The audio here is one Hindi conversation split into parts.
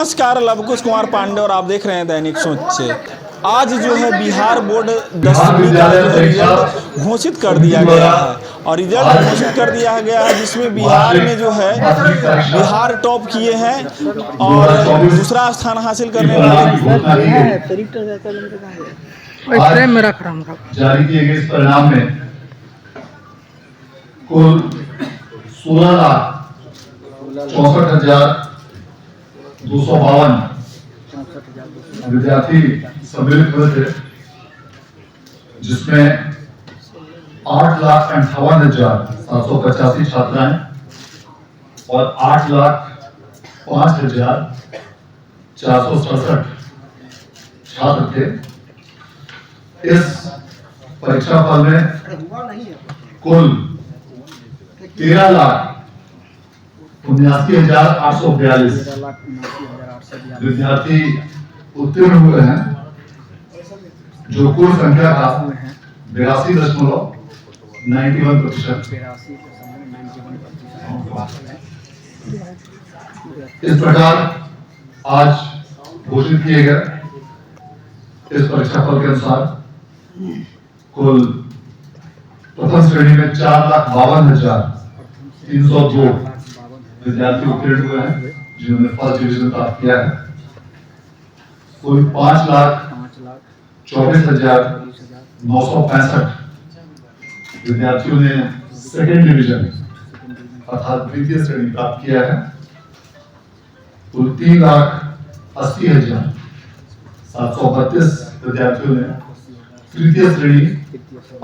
नमस्कार, लवकुश कुमार पांडे और आप देख रहे हैं दैनिक सोच। आज जो है बिहार बोर्ड 10वीं का रिजल्ट घोषित कर दिया गया है और रिजल्ट घोषित कर दिया गया है जिसमें बिहार में जो है बिहार टॉप किए हैं और दूसरा स्थान हासिल करने वाले जारी किए गए इस परिणाम में कुल 16,64,252 विद्यार्थी सम्मिलित हुए थे, जिसमें 8,58,785 छात्राएं और 8,05,467 छात्र थे। इस परीक्षा फल में कुल 13,79,842 विद्यार्थी उत्तीर्ण हुए हैं, जो कुल संख्या का 82.91%। इस प्रकार आज घोषित किए गए इस परीक्षा फल के अनुसार कुल प्रथम श्रेणी में 4,52,302 विद्यार्थी उत्तीर्ण हुए हैं, जिन्होंने फर्स्ट डिवीजन प्राप्त किया है। कुल 5,24,965 विद्यार्थियों ने सेकेंड डिवीजन अर्थात द्वितीय श्रेणी प्राप्त किया है। कुल 3,80,732 विद्यार्थियों ने तृतीय श्रेणी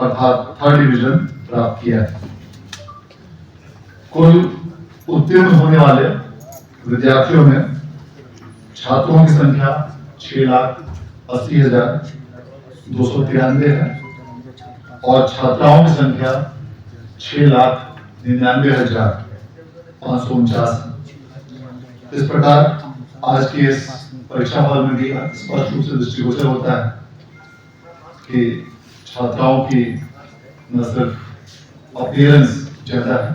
अर्थात थर्ड डिवीजन प्राप्त किया है। कुल उत्तीर्ण होने वाले विद्यार्थियों में छात्रों की संख्या 6,80,293 है और छात्राओं की संख्या 6,99,549। इस प्रकार आज की इस परीक्षा फल में भी स्पष्ट रूप से दृष्टिगोचर होता है कि छात्राओं की न सिर्फ अपीयरेंस ज्यादा है,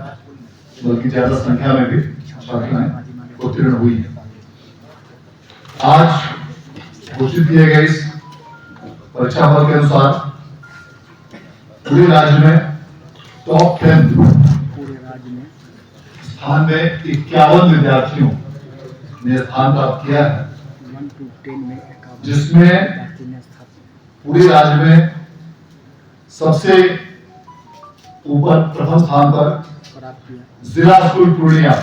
बल्कि ज्यादा संख्या में भी छात्राएं उत्तीर्ण हुई है। आज घोषित किए गए इस परीक्षा फल के अनुसार पूरे राज्य में टॉप 10 स्थान में 51 विद्यार्थियों ने स्थान प्राप्त किया है, जिसमें पूरे राज्य में सबसे ऊपर प्रथम स्थान पर जिला स्कूल पूर्णिया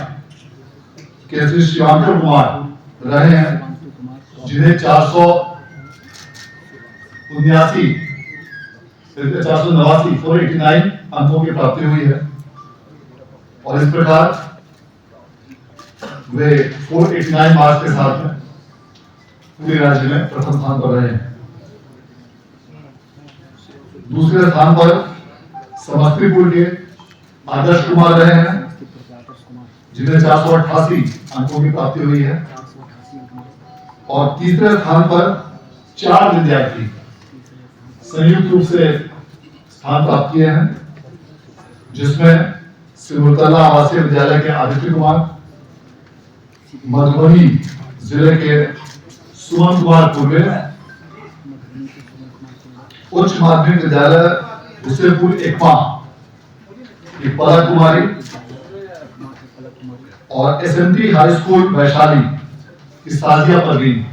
के श्री शिवांकर कुमार रहे हैं, जिन्हें 489 अंकों की प्राप्ति हुई है और इस प्रकार वे 489 मार्क्स के साथ में पूरे राज्य में प्रथम स्थान पर रहे हैं। दूसरे स्थान पर समस्तीपुर के आदर्श कुमार रहे हैं, जिन्हें 488 अंकों की प्राप्ति हुई है और तीसरे स्थान पर 4 विद्यार्थी संयुक्त रूप से स्थान प्राप्त किए हैं, जिसमें सिमुलतला आवासीय विद्यालय के आदित्य कुमार, मधुबनी जिले के सुमन कुमार पूर्वे, उच्च माध्यमिक विद्यालय हुसैनपुर एकमा की पलक कुमारी और एसएमटी हाई स्कूल वैशाली की साजिया परवीन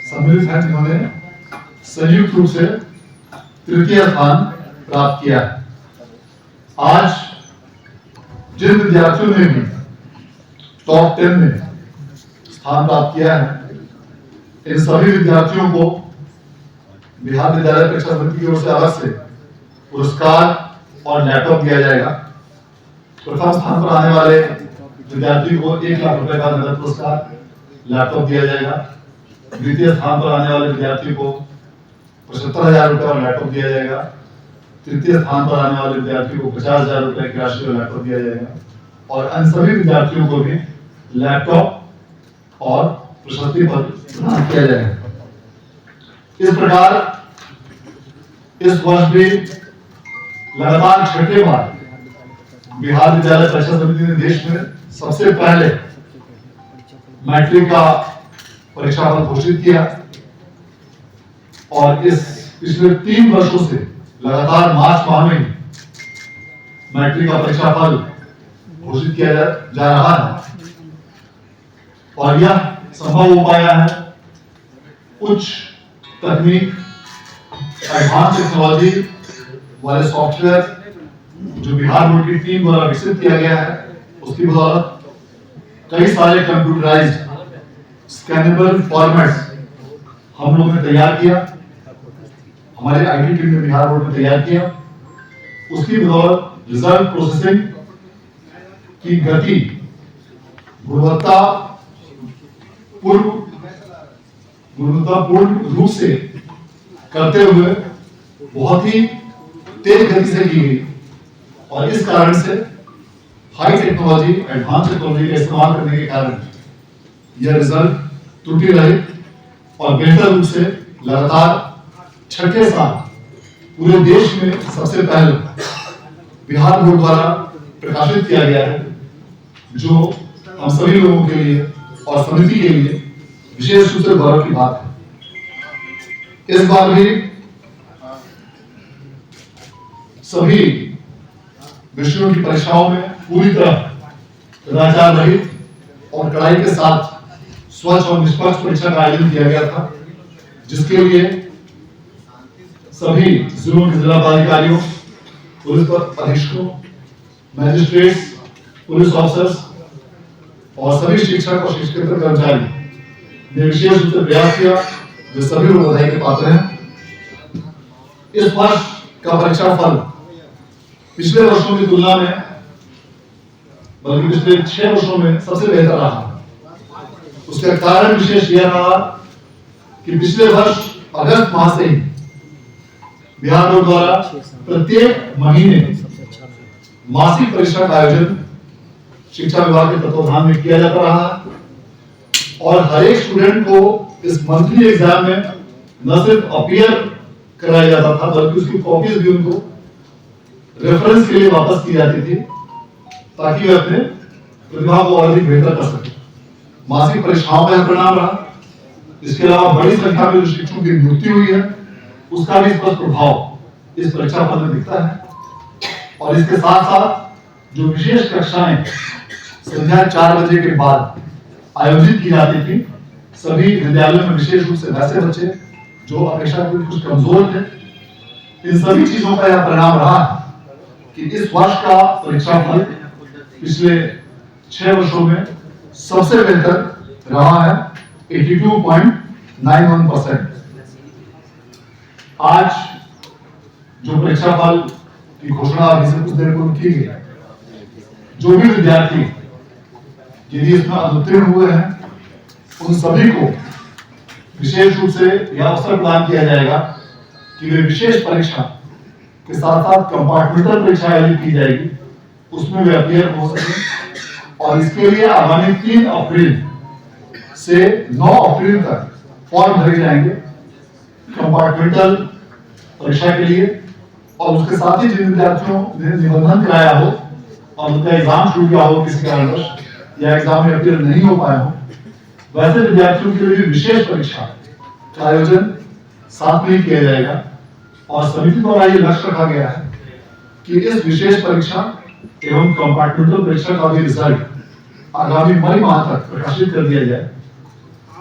सम्मिलित हैं, जिन्होंने संयुक्त रूप से तृतीय स्थान प्राप्त किया है। आज जिन विद्यार्थियों ने भी टॉप 10 में स्थान प्राप्त किया है, इन सभी विद्यार्थियों को बिहार विद्यालय परीक्षा समिति की ओर से अलग से पुरस्कार और लैपटॉप दिया जाएगा। प्रथम स्थान पर आने वाले विद्यार्थी को 1 लाख रुपए का नगद पुरस्कार, लैपटॉप दिया जाएगा। द्वितीय स्थान पर आने वाले विद्यार्थी को 75,000 रुपए और लैपटॉप दिया जाएगा। तृतीय स्थान पर आने वाले विद्यार्थी को 50,000 रुपए की राशि और लैपटॉप दिया जाएगा और अन्य सभी विद्यार्थियों को भी लैपटॉप और प्रशस्ति पत्र प्रदान किया जाएगा। इस प्रकार इस वर्ष भी लगातार 6ठे बार बिहार विद्यालय परीक्षा समिति ने देश में सबसे पहले मैट्रिक का परीक्षाफल घोषित किया और इस पिछले 3 वर्षों से लगातार मार्च माह में मैट्रिक का परीक्षाफल घोषित किया जा रहा है और यह संभव हो पाया है उच्च तकनीक, एडवांस टेक्नोलॉजी वाले सॉफ्टवेयर जो बिहार बोर्ड की टीम द्वारा विकसित किया गया है उसकी बदौलत कई सारे कंप्यूटराइज्ड स्कैनेबल फॉर्मेट्स हम लोगों ने तैयार किया, हमारे आईटी टीम ने बिहार बोर्ड में तैयार किया। उसकी बदौलत रिजल्ट प्रोसेसिंग की गति, गुणवत्तापूर्ण रूप से करते हुए बहुत ही तेज गति से की गई और इस कारण से हाई टेक्नोलॉजी, एडवांस टेक्नोलॉजी का इस्तेमाल करने के कारण यह रिजल्ट त्रुटि रहित और बेहतर रूप से लगातार 6ठे साल पूरे देश में सबसे पहले बिहार बोर्ड द्वारा प्रकाशित किया गया है, जो हम सभी लोगों के लिए और समिति के लिए विशेष रूप से गौरव की बात है। इस बार भी सभी विषयों की परीक्षाओं में पूरी तरह कदाचार रहित और कड़ाई के साथ स्वच्छ और निष्पक्ष परीक्षा का आयोजन किया गया था, जिसके लिए सभी जिलों के जिला पदाधिकारियों, पुलिस अधीक्षकों, मैजिस्ट्रेट्स, पुलिस ऑफिसर्स और सभी शिक्षक और शिक्षकेतर कर्मचारी ने विशेष रूप से प्रयास किया, जो सभी लोग बधाई के पात्र हैं। इस वर्ष का परीक्षा फल पिछले वर्षों की तुलना में, बल्कि पिछले 6 वर्षों में सबसे बेहतर रहा। उसका कारण विशेष यह रहा कि पिछले वर्ष अगस्त माह से ही बिहार बोर्ड द्वारा प्रत्येक महीने मासिक परीक्षा का आयोजन शिक्षा विभाग के तत्वाधान में किया जाता रहा और हर एक स्टूडेंट को इस मंथली एग्जाम में न सिर्फ अपीयर कराया जाता था, बल्कि उसकी कॉपीज भी उनको रेफरेंस के लिए वापस की जाती थी, ताकि वे अपने प्रतिभा को और अधिक बेहतर कर सके। मासिक परीक्षाओं का परिणाम रहा। इसके अलावा बड़ी संख्या में जो शिक्षकों की नियुक्ति हुई है, उसका भी स्पष्ट प्रभाव इस परीक्षा फल में दिखता है। और इसके साथ साथ जो विशेष कक्षाएं संध्या 4 बजे के बाद आयोजित की जाती थी, सभी विद्यालयों में विशेष रूप से वैसे बच्चे जो अपेक्षाकृत कुछ कमजोर थे, इन सभी चीजों का यह परिणाम रहा कि इस वर्ष का परीक्षा फल पिछले 6 वर्षों में सबसे बेहतर रहा है, 82.91%। आज जो परीक्षा फल की घोषणा अभी से कुछ देर पूर्व की गई, जो भी विद्यार्थी यदि इसमें अनुत्तीर्ण हुए हैं, उन सभी को विशेष रूप से यह अवसर प्रदान किया जाएगा कि वे विशेष परीक्षा के साथ साथ कंपार्टमेंटल परीक्षा आयोजित की जाएगी, उसमें वे अपीयर हो सके। और इसके लिए आगामी 3 अप्रैल से 9 अप्रैल तक फॉर्म भरे जाएंगे कंपार्टमेंटल परीक्षा के लिए। और उसके साथ ही जिन विद्यार्थियों ने निबंधन कराया हो और उनका एग्जाम छूट गया हो किसी कारणवश, या एग्जाम में अपीयर नहीं हो पाए हो, वैसे विद्यार्थियों के लिए विशेष परीक्षा का आयोजन साथ में किया जाएगा। और समिति द्वारा ये लक्ष्य रखा गया है कि इस विशेष परीक्षा एवं कंपार्टमेंटल परीक्षा का भी रिजल्ट आगामी मई माह तक प्रकाशित कर दिया जाए,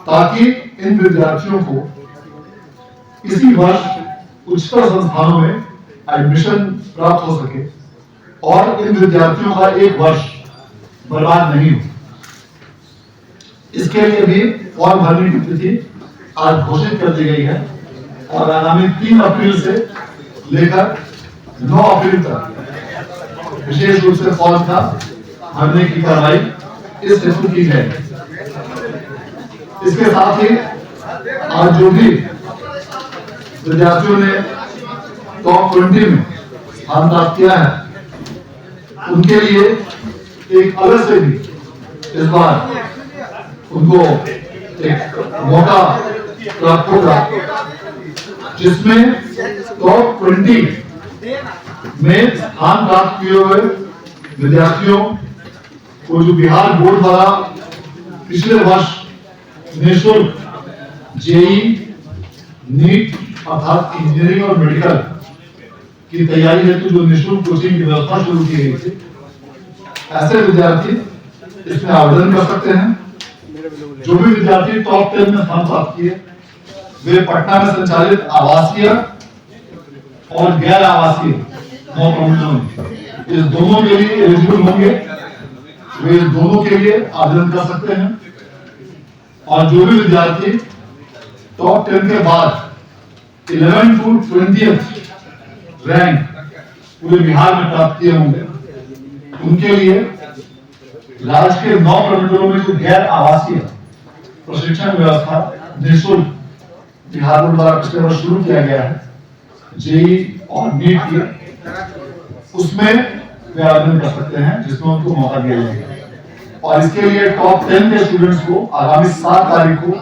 ताकि इन विद्यार्थियों को इसी वर्ष उच्चतर संस्थानों में एडमिशन प्राप्त हो सके और इन विद्यार्थियों का एक वर्ष बर्बाद नहीं हो। इसके लिए भी फॉर्म भरने की तिथि आज घोषित कर दी गई है और आगामी 3 अप्रैल से लेकर 9 अप्रैल तक विशेष रूप से फॉर्म का भरने की कार्रवाई इस हेतु की है। इसके साथ ही आज जो भी विद्यार्थियों ने टॉप 20 में स्थान प्राप्त किया है, उनके लिए एक अलग से भी इस बार उनको एक मौका प्राप्त होगा, जिसमें टॉप 20 में स्थान प्राप्त किए हुए विद्यार्थियों को जो बिहार बोर्ड द्वारा पिछले वर्ष निःशुल्क जेई, नीट अर्थात इंजीनियरिंग और मेडिकल की तैयारी हेतु जो निःशुल्क कोचिंग की व्यवस्था शुरू की गई थी, ऐसे विद्यार्थी इसमें आवेदन कर सकते हैं। जो भी विद्यार्थी टॉप 10 में स्थान प्राप्त किए वे पटना में संचालित आवासीय और गैर आवासीय 9 प्रमंडलों में इस दोनों के लिए एलिजिबल होंगे। वे इस दोनों के लिए आवेदन कर सकते हैं। और जो भी विद्यार्थी टॉप 10 के बाद 11 to 20th रैंक पूरे बिहार में प्राप्त किए होंगे, उनके लिए राज्य के 9 प्रमंडलों में जो गैर आवासीय प्रशिक्षण व्यवस्था निःशुल्क बिहार बोर्ड द्वारा पिछले वर्ष शुरू किया गया है, जेई और नीट की, उसमें वे आवेदन कर सकते हैं, जिसमें उनको मौका दिया जाएगा। और इसके लिए टॉप 10 के स्टूडेंट्स को आगामी 7 तारीख को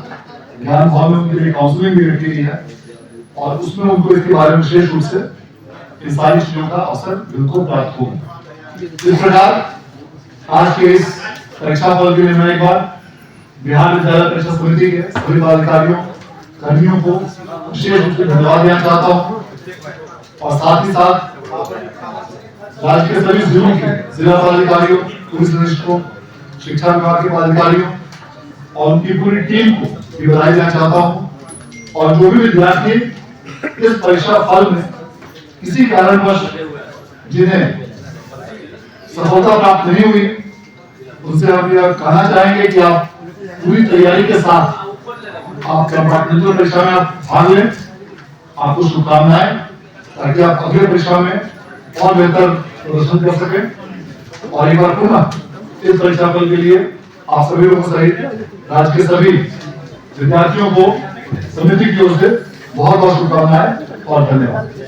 ज्ञान भवन में उनके लिए काउंसलिंग भी रखी गई है और उसमें उनको इसके बारे में विशेष रूप से इन सारी चीजों का अवसर उनको प्राप्त होगा। इस प्रकार आज के इस परीक्षा फल के लिए मैं एक बार बिहार विद्यालय परीक्षा समिति के सभी पदाधिकारियों कर्मियों को विशेष रूप से धन्यवाद देना चाहता हूँ और साथ ही साथ राज्य के सभी जिलों के जिला पदाधिकारियों, पुलिस अधीक्षकों, शिक्षा विभाग के पदाधिकारियों और उनकी पूरी टीम को भी बधाई देना चाहता हूँ। और जो भी विद्यार्थी इस परीक्षा फल में किसी कारणवश जिन्हें सफलता प्राप्त नहीं हुई, उनसे हम यह कहना चाहेंगे कि आप पूरी तैयारी के साथ आप कंपार्टमेंटल परीक्षा में आप भाग लें। आपको शुभकामनाएं, ताकि आप अगले परीक्षा में और बेहतर प्रदर्शन कर सकें। और एक बार पुनः इस परीक्षा फल के लिए आप सभी लोगों सहित राज्य के सभी विद्यार्थियों को समिति की ओर से बहुत बहुत शुभकामनाएं और धन्यवाद।